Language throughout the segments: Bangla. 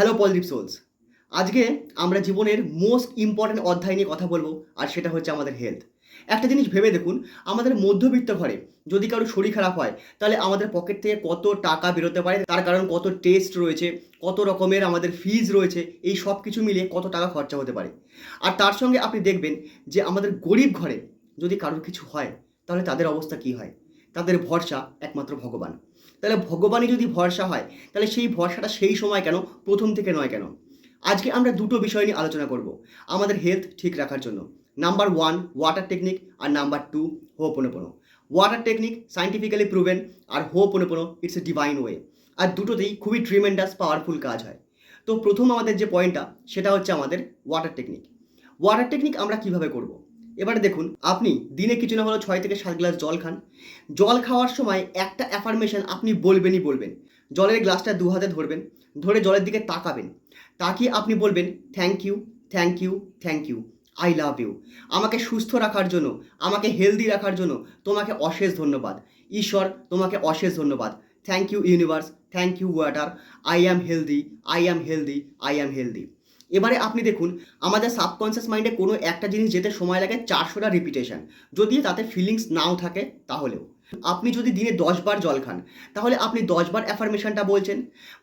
Hello positive sols. আজকে আমরা জীবনের মোস্ট ইম্পর্ট্যান্ট অধ্যায় নিয়ে কথা বলবো, আর সেটা হচ্ছে আমাদের হেলথ। একটা জিনিস ভেবে দেখুন, আমাদের মধ্যবিত্ত ঘরে যদি কারো শরীর খারাপ হয়, তাহলে আমাদের পকেট থেকে কত টাকা বেরোতে পারে, তার কারণ কত টেস্ট রয়েছে, কত রকমের আমাদের ফিজ রয়েছে, এই সব কিছু মিলিয়ে কত টাকা খরচা হতে পারে। আর তার সঙ্গে আপনি দেখবেন যে আমাদের গরিব ঘরে যদি কারোর কিছু হয়, তাহলে তাদের অবস্থা কী হয়। তাদের ভরসা একমাত্র ভগবান। তাহলে ভগবানই যদি ভরসা হয়, তাহলে সেই ভরসাটা সেই সময় কেন, প্রথম থেকে নয় কেন? আজকে আমরা দুটো বিষয় নিয়ে আলোচনা করব আমাদের হেলথ ঠিক রাখার জন্য। নাম্বার ওয়ান, ওয়াটার টেকনিক, আর number two, Ho'oponopono. Water technique scientifically proven, আর Ho'oponopono it's a divine way. আর দুটোতেই খুবই ট্রিমেন্ডাস পাওয়ারফুল কাজ হয়। তো প্রথম আমাদের যে পয়েন্টটা, সেটা হচ্ছে আমাদের ওয়াটার টেকনিক। ওয়াটার টেকনিক আমরা কিভাবে করব? এবারে দেখুন, আপনি দিনে কিছু না হলেও 6 থেকে 7 গ্লাস জল খান। জল খাওয়ার সময় একটা অ্যাফার্মেশন আপনি বলবেনই বলবেন। জলের গ্লাসটা দু হাতে ধরবেন, ধরে জলের দিকে তাকাবেন, তাকিয়ে আপনি বলবেন, thank you, thank you, thank you, I love you. আমাকে সুস্থ রাখার জন্য, আমাকে হেলদি রাখার জন্য তোমাকে অশেষ ধন্যবাদ। ঈশ্বর, তোমাকে অশেষ ধন্যবাদ। Thank you universe, thank you water, I am healthy, I am healthy, I am healthy. এবারে আপনি দেখুন, আমাদের সাবকনসিয়াস মাইন্ডে কোনো একটা জিনিস যেতে সময় লাগে 400টা রিপিটেশন, যদি তাতে ফিলিংস নাও থাকে তাহলেও। আপনি যদি দিনে 10 বার জল খান, তাহলে আপনি 10 বার অ্যাফার্মেশনটা বলছেন,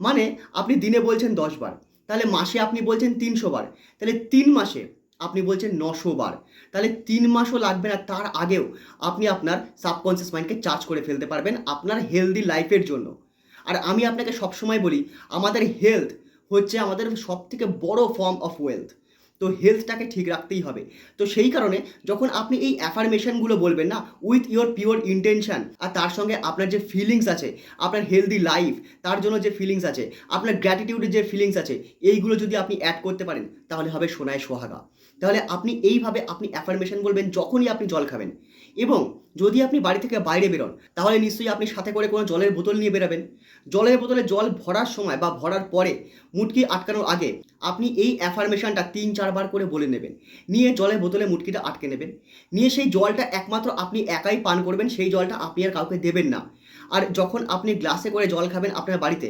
মানে আপনি দিনে বলছেন 10 বার, তাহলে মাসে আপনি বলছেন 300 বার, তাহলে 3 মাসে আপনি বলছেন 900 বার। তাহলে 3 মাসও লাগবে না, তার আগেও আপনি আপনার সাবকনসিয়াস মাইন্ডকে চার্জ করে ফেলতে পারবেন আপনার হেলদি লাইফের জন্য। আর আমি আপনাকে সবসময় বলি, আমাদের হেলথ হচ্ছে আমাদের সবথেকে বড় ফর্ম অফ ওয়েলথ। তো হেলথটাকে ঠিক রাখতেই হবে। তো সেই কারণে যখন আপনি এই অ্যাফার্মেশনগুলো বলবেন না, উইথ ইয়োর পিওর ইন্টেনশন, আর তার সঙ্গে আপনার যে ফিলিংস আছে, আপনার হেলদি লাইফ, তার জন্য যে ফিলিংস আছে, আপনার গ্র্যাটিটিউডের যে ফিলিংস আছে, এইগুলো যদি আপনি অ্যাড করতে পারেন, তাহলে হবে সোনায় সোহাগা। তাহলে আপনি এইভাবে আপনি অ্যাফার্মেশন বলবেন যখনই আপনি জল খাবেন। এবং যদি আপনি বাড়ি থেকে বাইরে বেরোন, তাহলে নিশ্চয়ই আপনি সাথে করে কোনো জলের বোতল নিয়ে বেরাবেন। জলের বোতলে জল ভরার সময় বা ভরার পরে, মুটকি আটকানোর আগে আপনি এই অ্যাফার্মেশনটা 3-4 বার করে বলে নেবেন। নিয়ে জলের বোতলে মুটকিটা আটকে নেবেন। নিয়ে সেই জলটা একমাত্র আপনি একাই পান করবেন, সেই জলটা আপনি আর কাউকে দেবেন না। আর যখন আপনি গ্লাসে করে জল খাবেন আপনার বাড়িতে,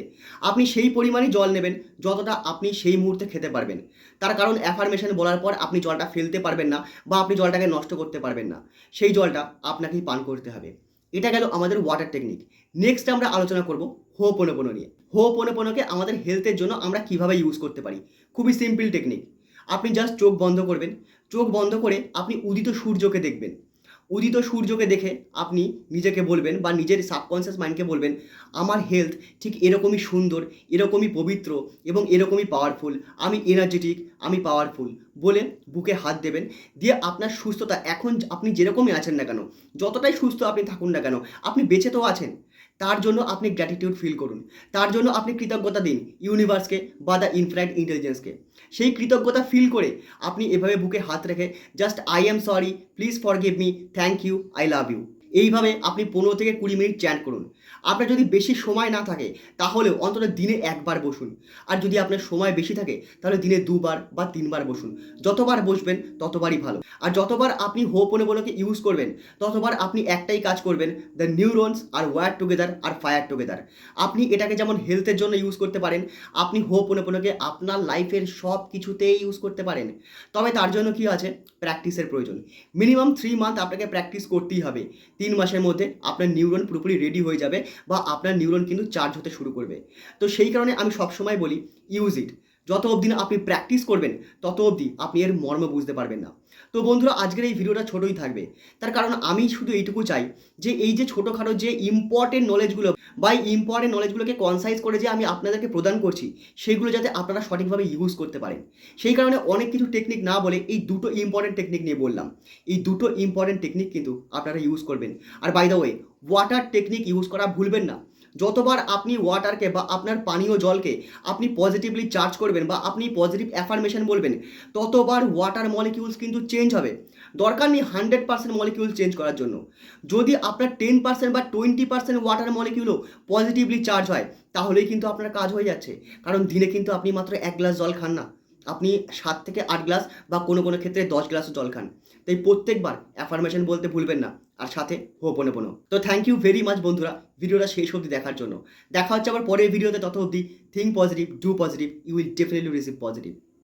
আপনি সেই পরিমাণই জল নেবেন যতটা আপনি সেই মুহূর্তে খেতে পারবেন। তার কারণ অ্যাফার্মেশন বলার পর আপনি জলটা ফেলতে পারবেন না, বা আপনি জলটাকে নষ্ট করতে পারবেন না। সেই জলটা আপনাকেই পান করতে হবে। এটা গেল আমাদের ওয়াটার টেকনিক। নেক্সট আমরা আলোচনা করব হোপোনোপোনো নিয়ে। হোপোনোপোনোকে আমাদের হেলথের জন্য আমরা কিভাবে ইউজ করতে পারি। খুবই সিম্পল টেকনিক। আপনি জাস্ট চোখ বন্ধ করবেন। চোখ বন্ধ করে আপনি উদিত সূর্যকে দেখবেন। উদিত সূর্যকে দেখে আপনি নিজেকে বলবেন, বা নিজের সাবকনসিয়াস মাইন্ডকে বলবেন, আমার হেলথ ঠিক এরকমই সুন্দর, এরকমই পবিত্র এবং এরকমই পাওয়ারফুল। আমি এনার্জেটিক, আমি পাওয়ারফুল বলে বুকে হাত দেবেন। দিয়ে আপনার সুস্থতা, এখন আপনি যেরকমই আছেন না কেন, যতটাই সুস্থ আপনি থাকুন না কেন, আপনি বেঁচে তো আছেন। তার জন্য আপনি গ্র্যাটিটিউড ফিল করুন। তার জন্য আপনি কৃতজ্ঞতা দিন ইউনিভার্সকে বা দ্য ইনফিনাইট ইন্টেলিজেন্সকে। সেই কৃতজ্ঞতা ফিল করে আপনি এভাবে বুকে হাত রেখে just I am sorry, please forgive me, thank you, I love you, এইভাবে আপনি 15 থেকে 20 মিনিট চ্যান্ট করুন। আপনার যদি বেশি সময় না থাকে, তাহলেও অন্তত দিনে 1 বার বসুন। আর যদি আপনার সময় বেশি থাকে, তাহলে দিনে 2 বার বা 3 বার বসুন। যতবার বসবেন ততবারই ভালো। আর যতবার আপনি হোপোনোপোনোকে ইউজ করবেন, ততবার আপনি একটাই কাজ করবেন, the neurons are wire together are fire together. আপনি এটাকে যেমন হেলথের জন্য ইউজ করতে পারেন, আপনি হোপোনোপোনোকে আপনার লাইফের সব কিছুতেই ইউজ করতে পারেন। তবে তার জন্য কি আছে, প্র্যাকটিসের প্রয়োজন। মিনিমাম 3 মান্থ আপনাকে প্র্যাকটিস করতেই হবে। 3 মাসের মধ্যে আপনার নিউরন পুরোপুরি রেডি হয়ে যাবে, বা আপনার নিউরন কিন্তু চার্জ হতে শুরু করবে। তো সেই কারণে আমি সবসময় বলি, ইউজ ইট। যত অবধি না আপনি প্র্যাকটিস করবেন, তত অবধি আপনি এর মর্ম বুঝতে পারবেন না। তো বন্ধুরা, আজকের এই ভিডিওটা ছোটোই থাকবে। তার কারণ আমি শুধু এইটুকু চাই যে এই যে ছোটোখাটো যে ইম্পর্টেন্ট নলেজগুলো, বা ইম্পর্টেন্ট নলেজগুলোকে কনসাইজ করে যে আমি আপনাদেরকে প্রদান করছি, সেগুলো যাতে আপনারা সঠিকভাবে ইউজ করতে পারেন। সেই কারণে অনেক কিছু টেকনিক না বলে এই দুটো ইম্পর্টেন্ট টেকনিক নিয়ে বললাম। এই দুটো ইম্পর্টেন্ট টেকনিক কিন্তু আপনারা ইউজ করবেন। আর by the way, water technique use করা ভুলবেন না। যতবার আপনি ওয়াটারকে বা আপনার পানীয় জলকে আপনি পজিটিভলি চার্জ করবেন, বা আপনি পজিটিভ অ্যাফার্মেশন বলবেন, ততবার ওয়াটার মলিকিউলস কিন্তু চেঞ্জ হবে। দরকার নেই 100% মলিকিউল চেঞ্জ করার জন্য। যদি আপনার 10% বা 20% ওয়াটার মলিকিউলও পজিটিভলি চার্জ হয়, তাহলেই কিন্তু আপনার কাজ হয়ে যাচ্ছে। কারণ দিনে কিন্তু আপনি মাত্র 1 গ্লাস জল খান না, আপনি 7 থেকে 8 গ্লাস বা কোনো কোনো ক্ষেত্রে 10 গ্লাসও জল খান। তাই প্রত্যেকবার অ্যাফার্মেশন বলতে ভুলবেন না, আর সাথে হোপোনোপোনো। তো থ্যাংক ইউ ভেরি মাচ বন্ধুরা ভিডিওটা শেষ অবধি দেখার জন্য। দেখা হচ্ছে আবার পরের ভিডিওতে, তত অবধি think positive, do positive, you will definitely receive positive.